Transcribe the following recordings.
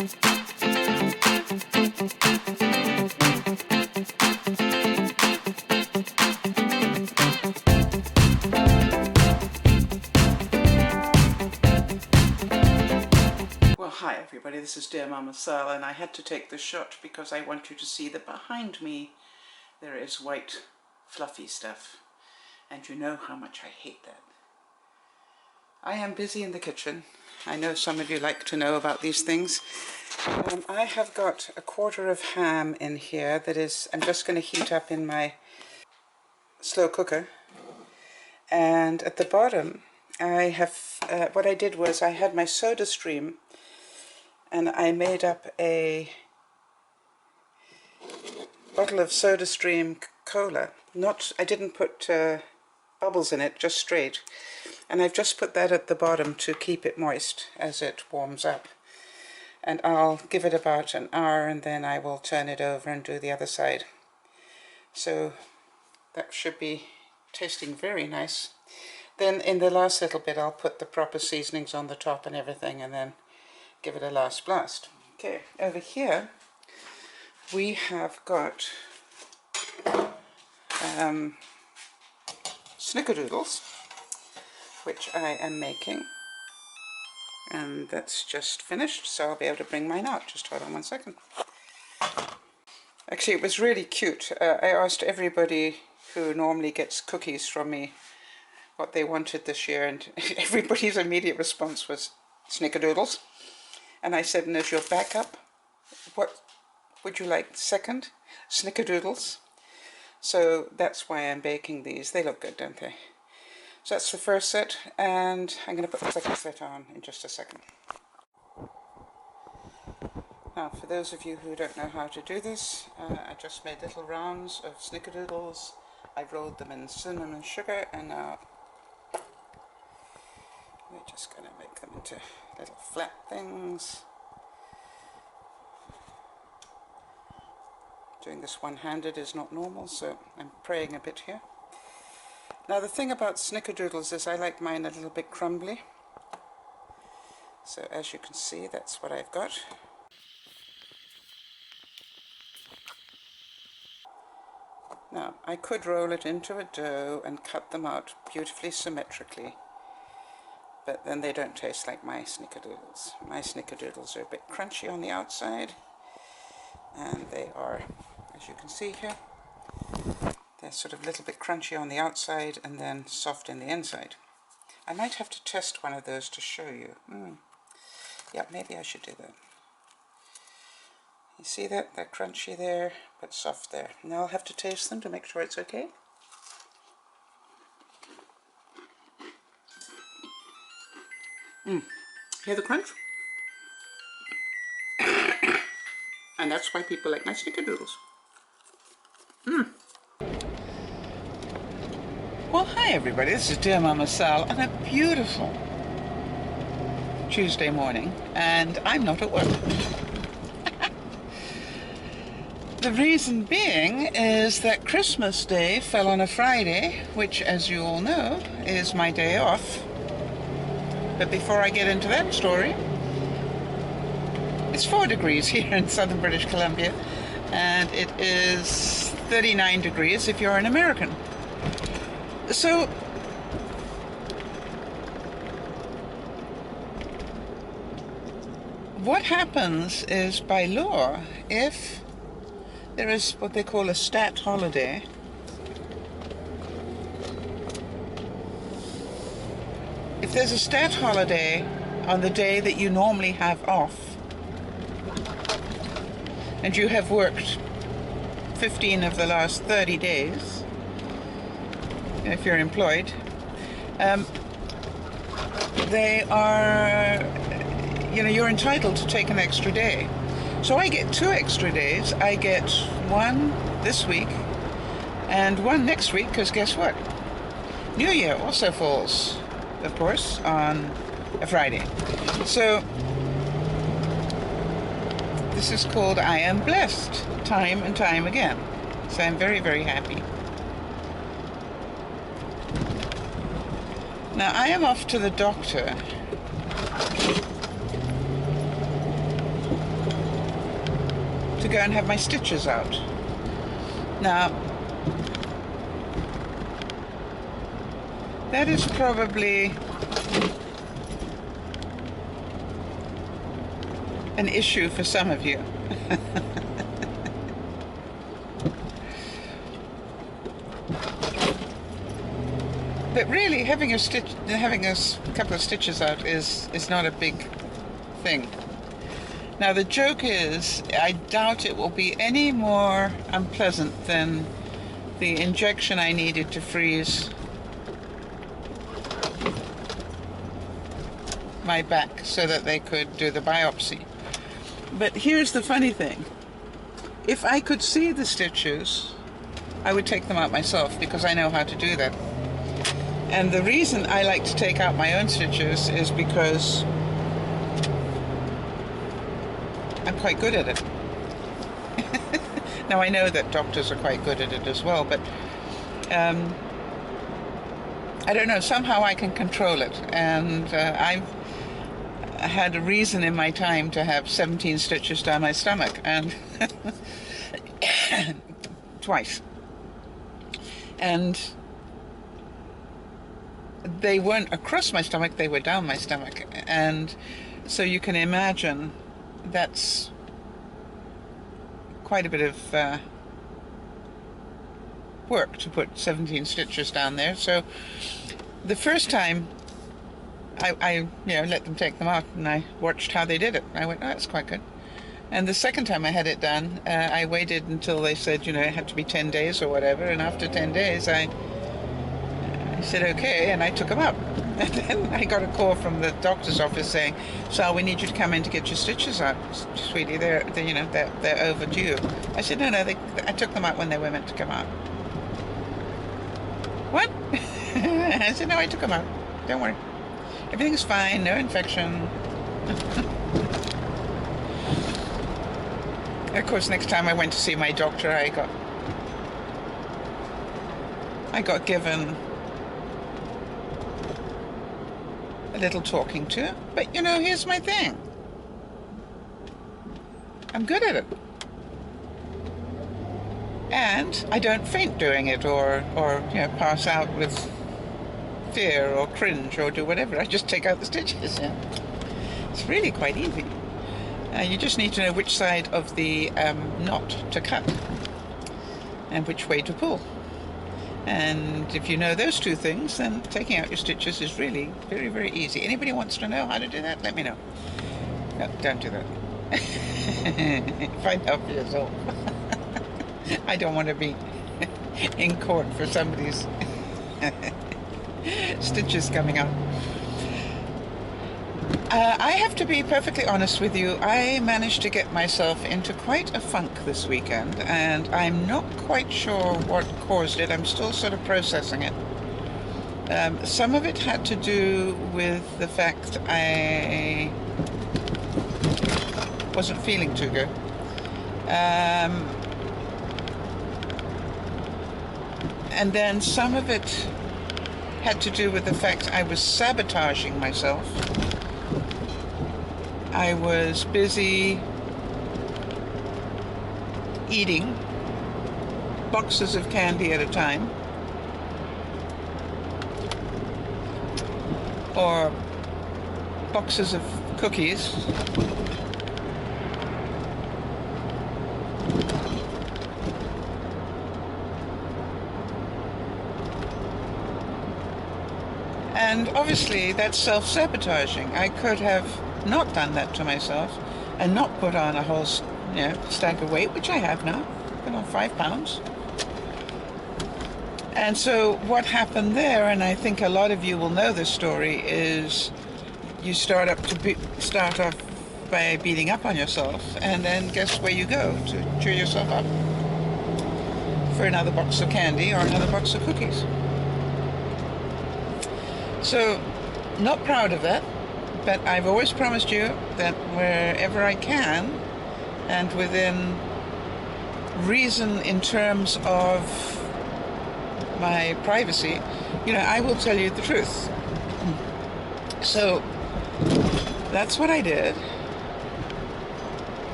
Hi everybody, this is DearMamaSal, and I had to take this shot because I want you to see that behind me there is white fluffy stuff, and you know how much I hate that. I am busy in the kitchen. I know some of you like to know about these things. I have got a quarter of ham in here that is, I'm just going to heat up in my slow cooker, and at the bottom I have, what I did was I had my soda stream, and I made up a bottle of soda stream cola. I didn't put bubbles in it, just straight. And I've just put that at the bottom to keep it moist as it warms up. And I'll give it about an hour, and then I will turn it over and do the other side. So that should be tasting very nice. Then in the last little bit I'll put the proper seasonings on the top and everything, and then give it a last blast. Okay, over here we have got snickerdoodles, which I am making, and that's just finished, so I'll be able to bring mine out. Just hold on one second. Actually, it was really cute. I asked everybody who normally gets cookies from me what they wanted this year, and everybody's immediate response was snickerdoodles. And I said, and as your backup, what would you like second? Snickerdoodles. So that's why I'm baking these. They look good, don't they? So that's the first set, and I'm going to put the second set on in just a second. Now, for those of you who don't know how to do this, I just made little rounds of snickerdoodles. I rolled them in cinnamon and sugar, and now we're just going to make them into little flat things. Doing this one-handed is not normal, so I'm praying a bit here. Now the thing about snickerdoodles is I like mine a little bit crumbly. So as you can see, that's what I've got. Now I could roll it into a dough and cut them out beautifully symmetrically, but then they don't taste like my snickerdoodles. My snickerdoodles are a bit crunchy on the outside, and they are, as you can see here, they're sort of a little bit crunchy on the outside and then soft in the inside. I might have to test one of those to show you. Yeah, maybe I should do that. You see that? They're crunchy there, but soft there. Now I'll have to taste them to make sure it's okay. Hear the crunch? And that's why people like my snickerdoodles. Well, hi everybody, this is DearMamaSal on a beautiful Tuesday morning, and I'm not at work. The reason being is that Christmas Day fell on a Friday, which, as you all know, is my day off. But before I get into that story, it's 4 degrees here in southern British Columbia, and it is 39 degrees if you're an American. So what happens is, by law, if there is what they call a stat holiday, if there's a stat holiday on the day that you normally have off, and you have worked 15 of the last 30 days, if you're employed, they are, you're entitled to take an extra day. So I get 2 extra days. I get one this week and one next week, because guess what? New Year also falls, of course, on a Friday. So this is called I am blessed, time and time again. So I'm very, very happy. Now I am off to the doctor to go and have my stitches out. Now, that is probably an issue for some of you. But really, having a couple of stitches out is not a big thing. Now the joke is, I doubt it will be any more unpleasant than the injection I needed to freeze my back so that they could do the biopsy. But here's the funny thing. If I could see the stitches, I would take them out myself, because I know how to do that. And the reason I like to take out my own stitches is because I'm quite good at it. Now I know that doctors are quite good at it as well, but I don't know, somehow I can control it. And I've had a reason in my time to have 17 stitches down my stomach, and twice. And they weren't across my stomach, they were down my stomach. And so you can imagine that's quite a bit of work to put 17 stitches down there. So the first time I let them take them out, and I watched how they did it. I went, oh, that's quite good. And the second time I had it done, I waited until they said, it had to be 10 days or whatever. And after 10 days, I said, okay, and I took them out. And then I got a call from the doctor's office saying, Sal, we need you to come in to get your stitches out. Sweetie, they're overdue. I said, no, I took them out when they were meant to come out. What? I said, no, I took them out. Don't worry. Everything's fine, no infection. Of course, next time I went to see my doctor, I got given a little talking to. But here's my thing. I'm good at it. And I don't faint doing it or pass out with fear or cringe or do whatever. I just take out the stitches. Yeah. It's really quite easy. You just need to know which side of the knot to cut and which way to pull. And if you know those two things, then taking out your stitches is really very, very easy. Anybody wants to know how to do that? Let me know. No, don't do that. Find out for yourself. I don't want to be in court for somebody's stitches coming out. I have to be perfectly honest with you. I managed to get myself into quite a funk this weekend, and I'm not quite sure what caused it. I'm still sort of processing it. Some of it had to do with the fact I wasn't feeling too good. And then some of it had to do with the fact I was sabotaging myself. I was busy eating boxes of candy at a time, or boxes of cookies, and obviously that's self-sabotaging. I could have not done that to myself and not put on a whole stack of weight, which I have now. Put on 5 pounds. And so what happened there, and I think a lot of you will know this story, is you start off by beating up on yourself, and then guess where you go to cheer yourself up? For another box of candy or another box of cookies. So, not proud of that. But I've always promised you that wherever I can, and within reason in terms of my privacy, I will tell you the truth. So that's what I did.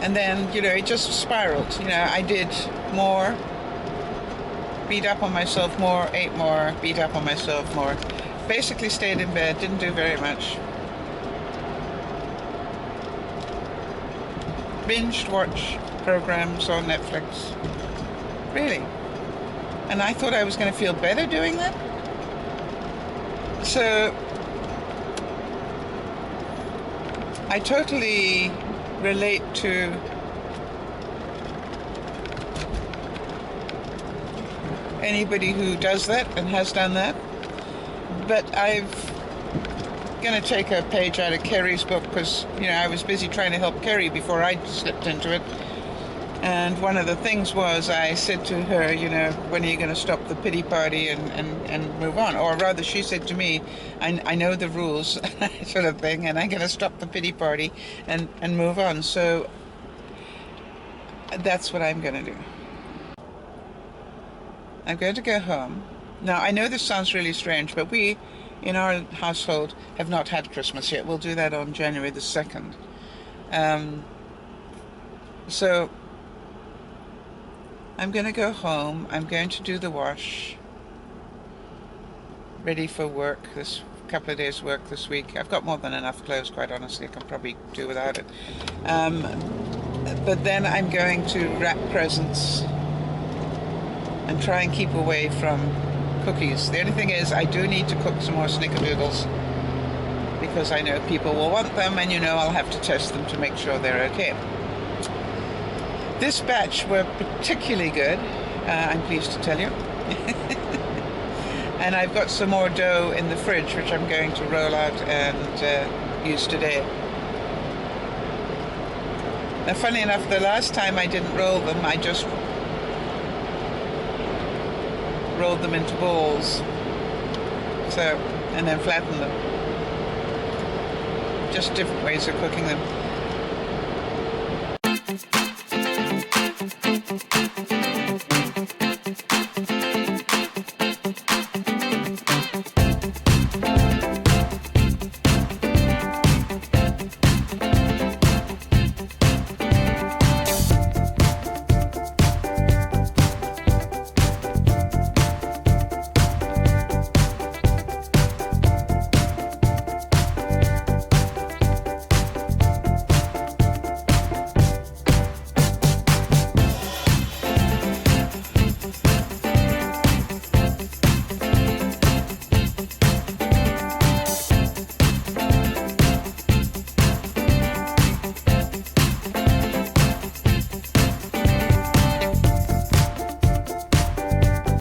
And then, you know, it just spiraled. You know, I did more, beat up on myself more, ate more, beat up on myself more. Basically stayed in bed, didn't do very much. Binged watch programs on Netflix. Really. And I thought I was going to feel better doing that. So I totally relate to anybody who does that and has done that. But I'm going to take a page out of Kerry's book because, you know, I was busy trying to help Kerry before I slipped into it. And one of the things was I said to her, you know, when are you going to stop the pity party and move on? Or rather, she said to me, I know the rules, sort of thing, and I'm going to stop the pity party and move on. So that's what I'm going to do. I'm going to go home. Now, I know this sounds really strange, but we, in our household, have not had Christmas yet. We'll do that on January the 2nd. So I'm going to go home. I'm going to do the wash. Ready for work, this couple of days' work this week. I've got more than enough clothes, quite honestly. I can probably do without it. But then I'm going to wrap presents and try and keep away from cookies. The only thing is, I do need to cook some more snickerdoodles because I know people will want them, and you know I'll have to test them to make sure they're okay. This batch were particularly good, I'm pleased to tell you. And I've got some more dough in the fridge, which I'm going to roll out and use today. Now, funny enough, the last time I didn't roll them, I just rolled them into balls, so, and then flattened them. Just different ways of cooking them.